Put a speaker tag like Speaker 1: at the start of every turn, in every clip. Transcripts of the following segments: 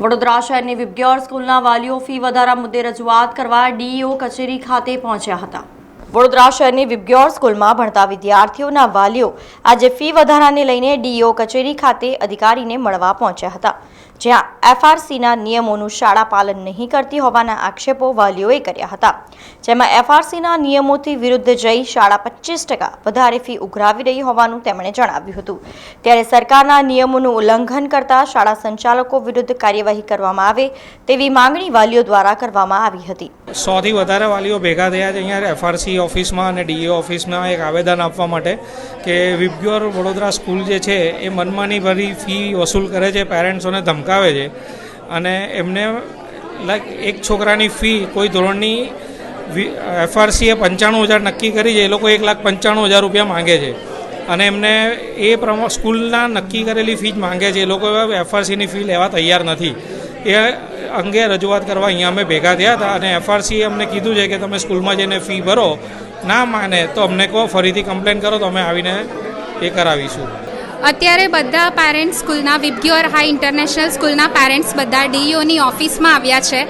Speaker 1: વડોદરા શહેરની વિબ્ગ્યોર સ્કૂલના વાલીઓ ફી વધારા મુદ્દે રજૂઆત કરવા ડીઈઓ કચેરી ખાતે પહોંચ્યા હતા। વડોદરા શહેરની વિબ્ગ્યોર સ્કૂલમાં ભણતા વિદ્યાર્થીઓના વાલીઓ આજે ફી વધારાને લઈને ડીઈઓ કચેરી ખાતે અધિકારીને મળવા પહોંચ્યા હતા, જ્યાં એફઆરસીના નિયમોનું શાળા પાલન નહીં કરતી હોવાના આક્ષેપો વાલીઓએ કર્યા હતા, જેમાં એફઆરસીના નિયમોથી વિરુદ્ધ જઈ શાળા 25% વધારે ફી ઉઘરાવી રહી હોવાનું તેમણે જણાવ્યું હતું। ત્યારે સરકારના નિયમોનું ઉલ્લંઘન કરતા શાળા સંચાલકો વિરુદ્ધ કાર્યવાહી કરવામાં આવે તેવી માંગણી વાલીઓ દ્વારા કરવામાં આવી હતી।
Speaker 2: 100 થી વધારે વાલીઓ ભેગા થયા છે અહીંયા એફઆરસી ઓફિસમાં અને ડીઈઓ ઓફિસમાં એક આવેદન આપવા માટે કે વિબ્ગ્યોર વડોદરા સ્કૂલ જે છે એ મનમાની ભરી ફી વસૂલ કરે છે, પેરેન્ટ્સોને ધમકાવે છે અને એમને એક છોકરાની ફી કોઈ ધોરણની એફઆરસીએ 95,000 નક્કી કરી છે, એ લોકો 1,95,000 રૂપિયા માંગે છે અને એમને એ પ્રમાણે સ્કૂલના નક્કી કરેલી ફી જ માંગે છે, એ લોકો એફઆરસીની ફી લેવા તૈયાર નથી। એ અંગે રજૂઆત કરવા અહીંયા અમે ભેગા થયા હતા અને એફઆરસીએ અમને કીધું છે કે તમે સ્કૂલમાં જઈને ફી ભરો, ના માને તો અમને કહો, ફરીથી કમ્પ્લેન કરો તો અમે આવીને એ કરાવીશું।
Speaker 3: અત્યારે બધા પેરેન્ટ્સ સ્કૂલના વિબ્ગ્યોર હાઈ ઇન્ટરનેશનલ સ્કૂલના પેરેન્ટ્સ બધા ડીઈઓની ઓફિસમાં આવ્યા છે,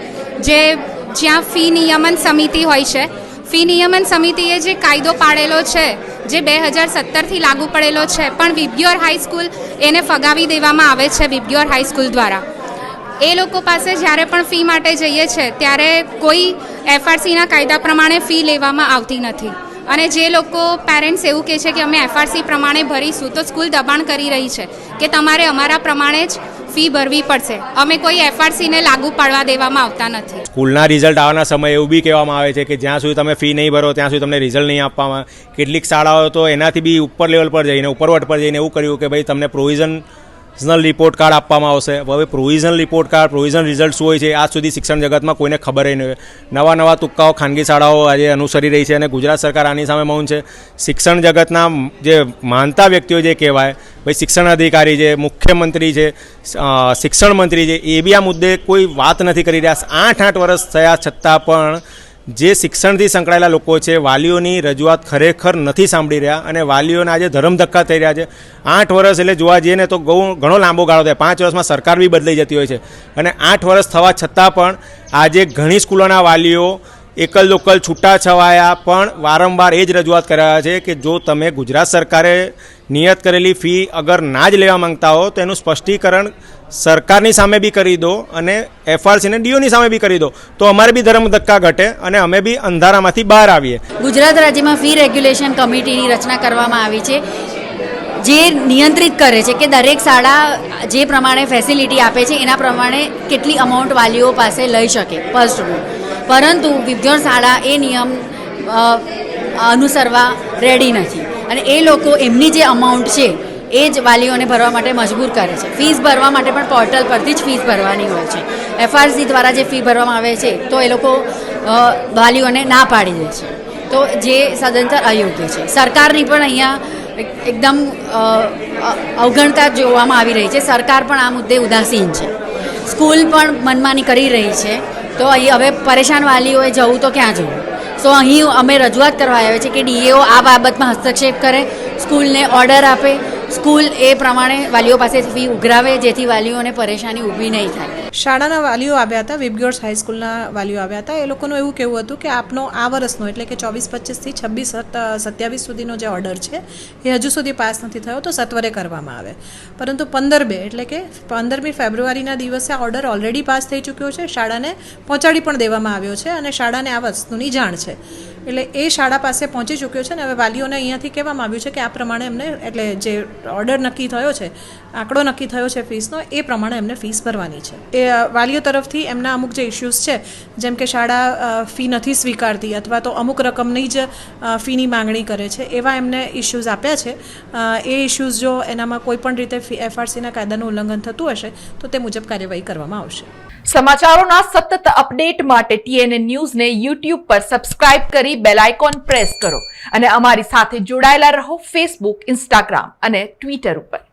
Speaker 3: જ્યાં ફી નિયમન સમિતિ હોય છે। ફી નિયમન સમિતિએ જે કાયદો પાડેલો છે, જે 2017થી લાગુ પડેલો છે, પણ વિબ્ગ્યોર હાઈ સ્કૂલ એને ફગાવી દેવામાં આવે છે વિબ્ગ્યોર હાઈ સ્કૂલ દ્વારા। એ લોકો પાસે જ્યારે પણ ફી માટે જઈએ છે ત્યારે કોઈ એફઆરસીના કાયદા પ્રમાણે ફી લેવામાં આવતી નથી અને જે લોકો પેરેન્ટ્સ એવું કહે છે કે અમે એફઆરસી પ્રમાણે ભરીશું, તો સ્કૂલ દબાણ કરી રહી છે કે તમારે અમારા પ્રમાણે જ ફી ભરવી પડશે, અમે કોઈ એફઆરસીને લાગુ પાડવા દેવામાં આવતા નથી।
Speaker 4: સ્કૂલના રિઝલ્ટ આવવાના સમયે એવું બી કહેવામાં આવે છે કે જ્યાં સુધી તમે ફી નહીં ભરો ત્યાં સુધી તમને રિઝલ્ટ નહીં આપવામાં। કેટલીક શાળાઓ તો એનાથી બી ઉપર લેવલ પર જઈને, ઉપરવટ પર જઈને એવું કર્યું કે ભાઈ તમને પ્રોવિઝનલ રિપોર્ટ કાર્ડ આપવામાં આવશે। હવે provisional report card, provisional result શું હોય છે આજ સુધી શિક્ષણ જગતમાં કોઈને ખબર નહીં હોય। નવા તુક્કાઓ ખાનગી શાળાઓ આજે અનુસરી રહી છે અને ગુજરાત સરકાર આની સામે મૌન છે। શિક્ષણ જગતના જે માનતા વ્યક્તિઓ જે કહેવાય, ભાઈ શિક્ષણ અધિકારી છે, મુખ્યમંત્રી છે, શિક્ષણ મંત્રી છે, એ બી આ મુદ્દે કોઈ વાત નથી કરી રહ્યા। 8 વર્ષ થયા છતાં પણ જે શિક્ષણથી સંકળાયેલા લોકો છે, વાલીઓની રજૂઆત ખરેખર નથી સાંભળી રહ્યા અને વાલીઓને આજે ધરમધક્કા થઈ રહ્યા છે। 8 વર્ષ એટલે જોવા જઈએ ને તો ઘણો લાંબો ગાળો થાય, 5 વર્ષમાં સરકાર બી બદલાઈ જતી હોય છે અને 8 વર્ષ થવા છતાં પણ આજે ઘણી સ્કૂલોના વાલીઓ એકલ લોકલ છૂટાછવાયા પણ વારંવાર એ જ રજૂઆત કર્યા છે કે જો તમે ગુજરાત સરકારે નિયત કરેલી ફી અગર ના જ લેવા માંગતા હો તો એનું સ્પષ્ટીકરણ સરકારની સામે બી કરી દો અને એફઆરસીને ડીઓની સામે બી કરી દો, તો અમારે બી ધર્મધક્કા ઘટે અને અમે બી અંધારામાંથી બહાર આવીએ।
Speaker 5: ગુજરાત રાજ્યમાં ફી રેગ્યુલેશન કમિટીની રચના કરવામાં આવી છે, જે નિયંત્રિત કરે છે કે દરેક શાળા જે પ્રમાણે ફેસિલિટી આપે છે એના પ્રમાણે કેટલી અમાઉન્ટ વાલીઓ પાસે લઈ શકે પર સ્ટુડન્ટ, પરંતુ વિબ્ગ્યોર શાળા એ નિયમ અનુસરવા રેડી નથી અને એ લોકો એમની જે અમાઉન્ટ છે એ જ વાલીઓને ભરવા માટે મજબૂર કરે છે। ફીસ ભરવા માટે પણ પોર્ટલ પરથી જ ફીસ ભરવાની હોય છે। એફઆરસી દ્વારા જે ફી ભરવામાં આવે છે તો એ લોકો વાલીઓને ના પાડી દે છે, તો જે સદંતર અયોગ્ય છે। સરકારની પણ અહીંયા એકદમ અવગણતા જોવામાં આવી રહી છે। સરકાર પણ આ મુદ્દે ઉદાસીન છે, સ્કૂલ પણ મનમાની કરી રહી છે, તો અહીં હવે પરેશાન વાલીઓએ જવું તો ક્યાં જવું? સો અહીં અમે રજૂઆત કરવા આવ્યા છે કે ડીઈઓ આ બાબતમાં હસ્તક્ષેપ કરે, સ્કૂલને ઓર્ડર આપે, સ્કૂલ એ પ્રમાણે વાલીઓ પાસેથી ફી ઉઘરાવે, જેથી વાલીઓને પરેશાની ઊભી નહીં થાય।
Speaker 6: શાળાના વાલીઓ આવ્યા હતા, વિબ્ગ્યોર હાઈસ્કૂલના વાલીઓ આવ્યા હતા। એ લોકોનું એવું કહેવું હતું કે આપનો આ વર્ષનો એટલે કે 24-25થી 26-27 સુધીનો જે ઓર્ડર છે એ હજુ સુધી પાસ નથી થયો, તો સત્વરે કરવામાં આવે। પરંતુ 15/2 એટલે કે 15મી ફેબ્રુઆરીના દિવસે આ ઓર્ડર ઓલરેડી પાસ થઈ ચૂક્યો છે, શાળાને પહોંચાડી પણ દેવામાં આવ્યો છે અને શાળાને આ વસ્તુની જાણ છે, એટલે એ શાળા પાસે પહોંચી ચૂક્યો છે ને હવે વાલીઓને અહીંયાથી કહેવામાં આવ્યું છે કે આ પ્રમાણે એમને, એટલે જે ઓર્ડર નક્કી થયો છે, આંકડો નક્કી થયો છે ફીસનો, એ પ્રમાણે એમને ફીસ ભરવાની છે। એ વાલીઓ તરફથી એમના અમુક જે ઇસ્યુઝ છે, જેમ કે શાળા ફી નથી સ્વીકારતી અથવા તો અમુક રકમની જ ફીની માંગણી કરે છે, એવા એમને ઇસ્યુઝ આપ્યા છે। એ ઇસ્યુઝ જો એનામાં કોઈ પણ રીતે એફઆરસીના કાયદાનું ઉલ્લંઘન થતું હશે તો તે મુજબ કાર્યવાહી કરવામાં આવશે।
Speaker 7: સમાચારોના સતત અપડેટ માટે TNN ન્યૂઝને YouTube પર સબસ્ક્રાઇબ કરી બેલ આઇકોન પ્રેસ કરો અને અમારી સાથે જોડાયેલા રહો ફેસબુક, ઇન્સ્ટાગ્રામ અને ટ્વિટર ઉપર।